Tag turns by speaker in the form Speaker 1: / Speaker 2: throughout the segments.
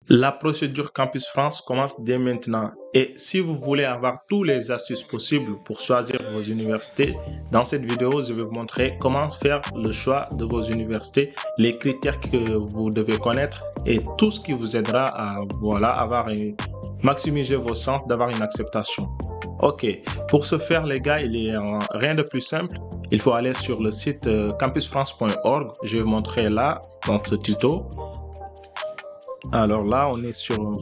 Speaker 1: La procédure Campus France commence dès maintenant et si vous voulez avoir tous les astuces possibles pour choisir vos universités, dans cette vidéo, je vais vous montrer comment faire le choix de vos universités, les critères que vous devez connaître et tout ce qui vous aidera à maximiser vos chances d'avoir une acceptation. Ok, pour ce faire les gars, il est rien de plus simple. Il faut aller sur le site campusfrance.org. Je vais vous montrer là dans ce tuto. Alors là, on est sur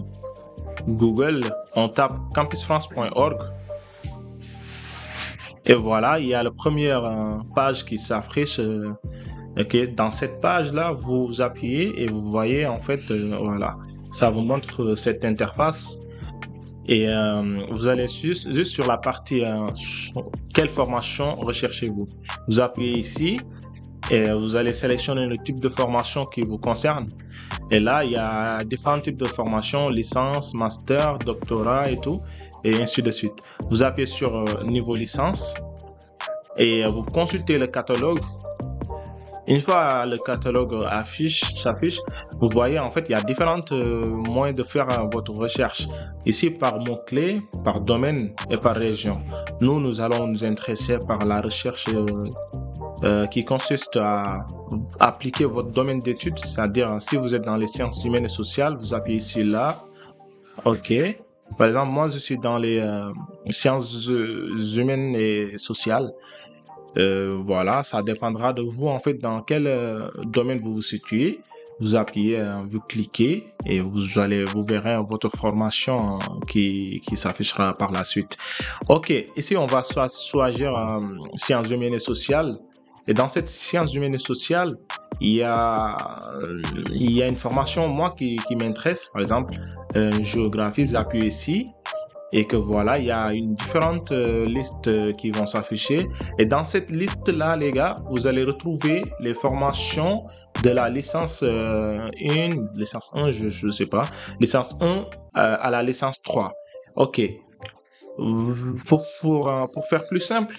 Speaker 1: Google, on tape campusfrance.org et voilà, il y a la première page qui s'affiche. Dans cette page-là, vous appuyez et vous voyez en fait, voilà, ça vous montre cette interface et vous allez juste sur la partie quelle formation recherchez-vous. Vous appuyez ici et vous allez sélectionner le type de formation qui vous concerne. Et là, il y a différents types de formations, licence, master, doctorat et tout, et ainsi de suite. Vous appuyez sur niveau licence et vous consultez le catalogue. Une fois le catalogue s'affiche, vous voyez en fait il y a différents moyens de faire votre recherche. Ici par mots-clés, par domaine et par région. Nous allons nous intéresser par la recherche qui consiste à appliquer votre domaine d'études, c'est-à-dire si vous êtes dans les sciences humaines et sociales, vous appuyez ici là. Ok. Par exemple, moi je suis dans les sciences humaines et sociales. Voilà, ça dépendra de vous en fait dans quel domaine vous vous situez. Vous appuyez, vous cliquez et vous verrez votre formation qui s'affichera par la suite. Ok, ici on va choisir sciences humaines et sociales. Et dans cette science humaine et sociale, il y a une formation, moi, qui m'intéresse. Par exemple, géographie, j'appuie ici. Et que voilà, il y a une différente liste qui vont s'afficher. Et dans cette liste-là, les gars, vous allez retrouver les formations de la licence 1, licence 1, je ne sais pas, licence 1 à la licence 3. Ok. Pour faire plus simple,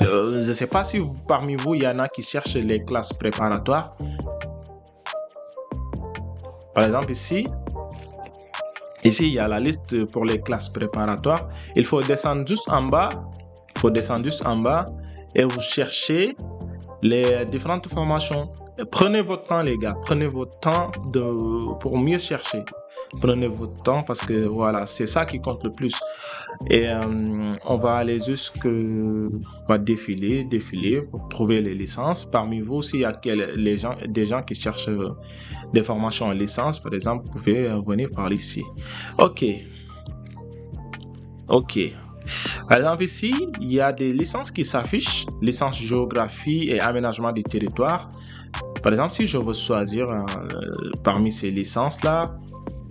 Speaker 1: je ne sais pas si parmi vous, il y en a qui cherchent les classes préparatoires. Par exemple, ici, il y a la liste pour les classes préparatoires. Il faut descendre juste en bas. Et vous cherchez les différentes formations. Prenez votre temps, les gars. Prenez votre temps pour mieux chercher. Prenez votre temps parce que voilà, c'est ça qui compte le plus. Et on va aller défiler pour trouver les licences. Parmi vous, s'il y a des gens qui cherchent des formations en licence, par exemple, vous pouvez venir par ici. Ok. Par exemple, ici, il y a des licences qui s'affichent. Licence géographie et aménagement du territoire. Par exemple, si je veux choisir parmi ces licences-là,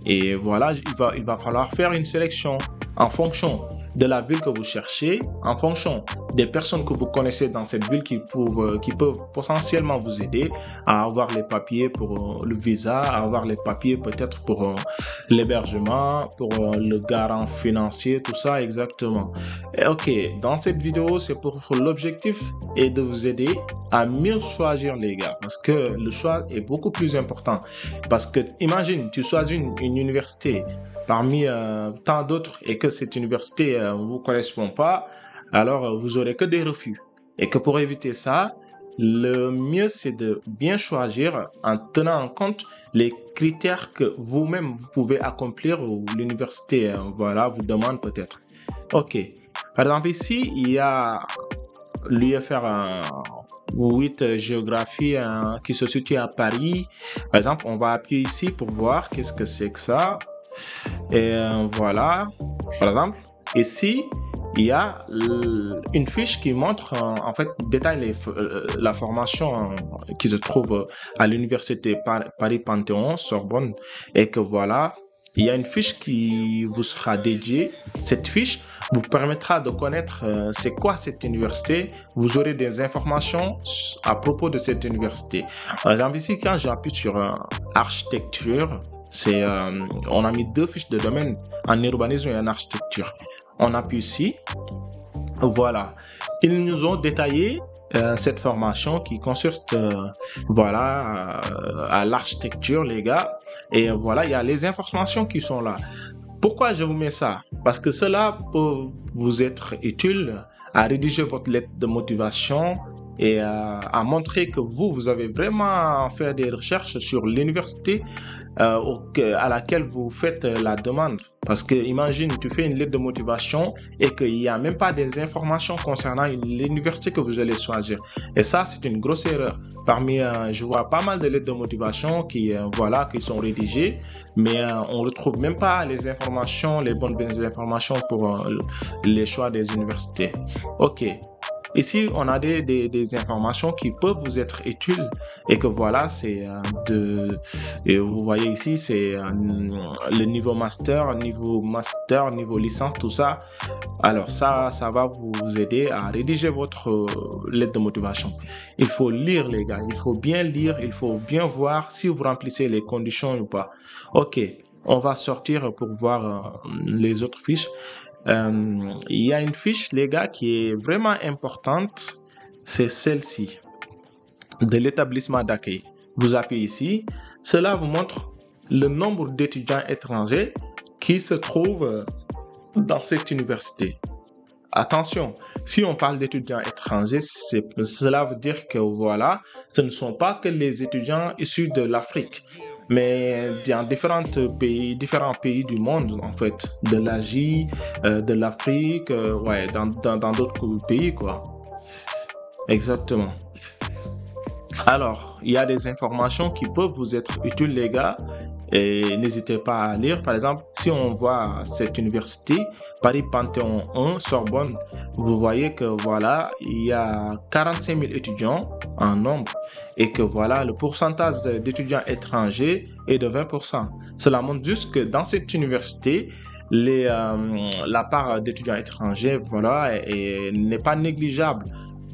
Speaker 1: et voilà, il va falloir faire une sélection en fonction de la ville que vous cherchez, en fonction des personnes que vous connaissez dans cette ville qui peuvent potentiellement vous aider à avoir les papiers pour le visa, à avoir les papiers peut-être pour l'hébergement, pour le garant financier, tout ça exactement. Et ok, dans cette vidéo, c'est pour l'objectif est de vous aider à mieux choisir les gars, parce que le choix est beaucoup plus important. Parce que imagine, tu choisis une université parmi tant d'autres et que cette université ne vous correspond pas, alors vous aurez que des refus. Et que pour éviter ça, le mieux c'est de bien choisir en tenant en compte les critères que vous-même vous pouvez accomplir ou l'université voilà, vous demande peut-être. Ok. Par exemple ici, il y a l'UFR 8 géographie qui se situe à Paris. Par exemple, on va appuyer ici pour voir qu'est-ce que c'est que ça. Et voilà, par exemple, ici, il y a une fiche qui montre, en fait, détaille la formation qui se trouve à l'université Paris-Panthéon, Sorbonne, et que voilà, il y a une fiche qui vous sera dédiée. Cette fiche vous permettra de connaître c'est quoi cette université. Vous aurez des informations à propos de cette université. Par exemple, ici, quand j'appuie sur architecture, on a mis 2 fiches de domaine en urbanisme et en architecture. On appuie ici. Voilà. Ils nous ont détaillé cette formation qui consiste voilà à l'architecture, les gars. Et voilà, il y a les informations qui sont là. Pourquoi je vous mets ça? Parce que cela peut vous être utile à rédiger votre lettre de motivation et à montrer que vous avez vraiment fait des recherches sur l'université à laquelle vous faites la demande. Parce que imagine, tu fais une lettre de motivation et qu'il n'y a même pas des informations concernant l'université que vous allez choisir. Et ça, c'est une grosse erreur. Je vois pas mal de lettres de motivation voilà, qui sont rédigées, mais on ne retrouve même pas les informations, les bonnes informations pour les choix des universités. Ok. Ici, on a des informations qui peuvent vous être utiles et que voilà, et vous voyez ici, c'est le niveau master, niveau licence, tout ça. Alors ça va vous aider à rédiger votre lettre de motivation. Il faut lire, les gars, il faut bien lire, il faut bien voir si vous remplissez les conditions ou pas. Ok, on va sortir pour voir les autres fiches. Il y a une fiche, les gars, qui est vraiment importante. C'est celle-ci, de l'établissement d'accueil. Vous appuyez ici. Cela vous montre le nombre d'étudiants étrangers qui se trouvent dans cette université. Attention, si on parle d'étudiants étrangers, cela veut dire que voilà, ce ne sont pas que les étudiants issus de l'Afrique, mais dans différents pays du monde, en fait, de l'Asie, de l'Afrique, ouais, dans d'autres pays, quoi. Exactement. Alors, il y a des informations qui peuvent vous être utiles, les gars, et n'hésitez pas à lire. Par exemple, si on voit cette université, Paris Panthéon 1, Sorbonne, vous voyez que voilà, il y a 45 000 étudiants en nombre et que voilà, le pourcentage d'étudiants étrangers est de 20%. Cela montre juste que dans cette université, la part d'étudiants étrangers, voilà, n'est pas négligeable.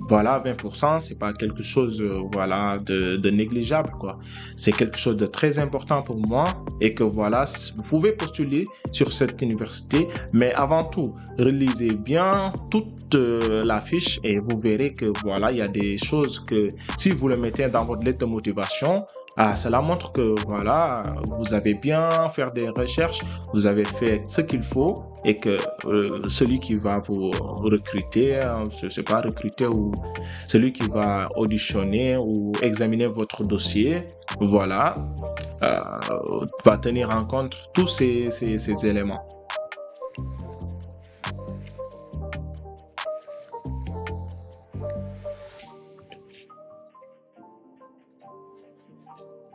Speaker 1: Voilà, 20%, c'est pas quelque chose voilà, de négligeable, quoi. C'est quelque chose de très important pour moi et que voilà, vous pouvez postuler sur cette université, mais avant tout, relisez bien toute la fiche et vous verrez que voilà, il y a des choses que si vous le mettez dans votre lettre de motivation, cela montre que voilà, vous avez bien fait des recherches, vous avez fait ce qu'il faut et que celui qui va vous recruter, je sais pas, recruter ou celui qui va auditionner ou examiner votre dossier, voilà, va tenir en compte tous ces éléments.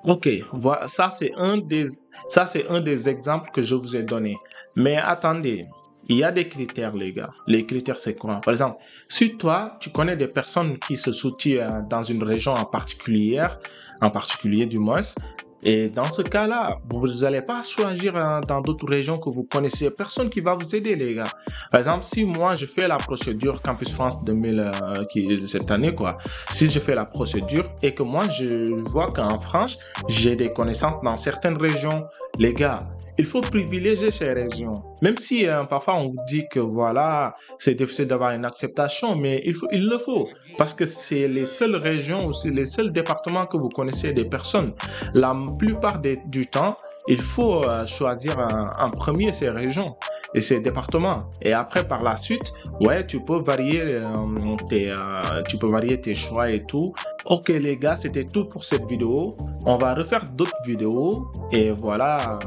Speaker 1: Ok, voilà, ça c'est un des exemples que je vous ai donné. Mais attendez, il y a des critères, les gars. Les critères, c'est quoi? Par exemple, si toi, tu connais des personnes qui se situent dans une région en particulier du moins, et dans ce cas-là, vous n'allez pas choisir dans d'autres régions que vous connaissez. Personne qui va vous aider, les gars. Par exemple, si moi, je fais la procédure Campus France 2000 cette année, quoi. Si je fais la procédure et que moi, je vois qu'en France, j'ai des connaissances dans certaines régions, les gars, il faut privilégier ces régions. Même si parfois on vous dit que voilà, c'est difficile d'avoir une acceptation, mais il le faut. Parce que c'est les seules régions ou c'est les seuls départements que vous connaissez des personnes. La plupart du temps, il faut choisir en premier ces régions et ces départements. Et après, par la suite, ouais, tu peux varier tes choix et tout. Ok les gars, c'était tout pour cette vidéo. On va refaire d'autres vidéos et voilà.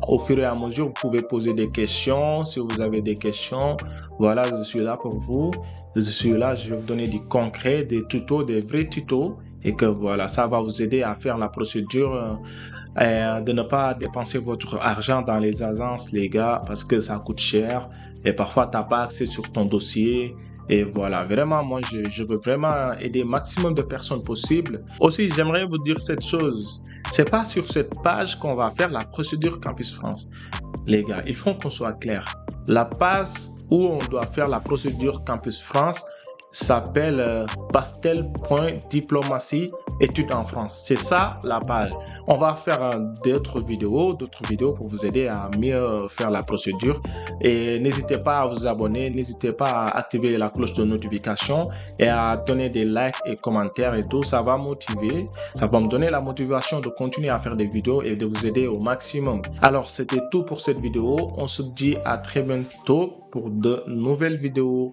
Speaker 1: Au fur et à mesure, vous pouvez poser des questions. Si vous avez des questions, voilà, je suis là pour vous. Je suis là, je vais vous donner du concret, des tutos, des vrais tutos. Et que voilà, ça va vous aider à faire la procédure et de ne pas dépenser votre argent dans les agences, les gars, parce que ça coûte cher. Et parfois, tu n'as pas accès sur ton dossier. Et voilà, vraiment, moi, je veux vraiment aider le maximum de personnes possible. Aussi, j'aimerais vous dire cette chose. C'est pas sur cette page qu'on va faire la procédure Campus France. Les gars, il faut qu'on soit clair. La page où on doit faire la procédure Campus France s'appelle pastel.diplomatie études en France. C'est ça la page. On va faire d'autres vidéos pour vous aider à mieux faire la procédure. Et n'hésitez pas à vous abonner, n'hésitez pas à activer la cloche de notification et à donner des likes et commentaires et tout. Ça va motiver, ça va me donner la motivation de continuer à faire des vidéos et de vous aider au maximum. Alors, c'était tout pour cette vidéo. On se dit à très bientôt pour de nouvelles vidéos.